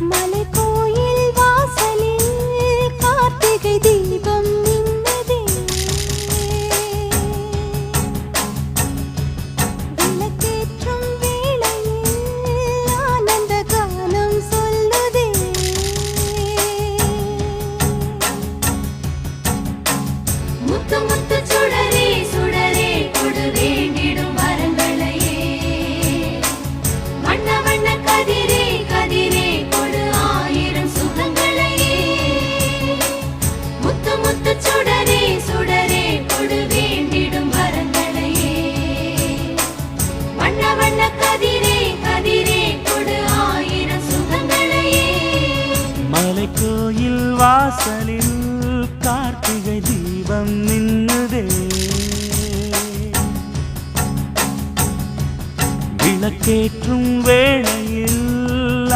மலைக்கோயில் வாசலில் கார்த்திகை தீபம் மின்னுதே. விளக்கேற்றும் வேளையில் ஆனந்த கானம் சொல்லுதே. முத்து முத்து சுடரே சுடரே கொடு வேண்டிடும் வரங்களையே. வண்ண வண்ண கதிரே கதிரே கொடு ஆயிரம் சுகங்களையே. முத்து முத்து சுடரே சுடரே கொடு வேண்டிடும் வரங்களையே. வண்ண வண்ண கதிரே கதிரே கொடு ஆயிரம் சுகங்களையே. மலைக்கோயில் வாசலில் கார்த்திகை தீபம் மின்னுதே. விளக்கேற்றும் வேளை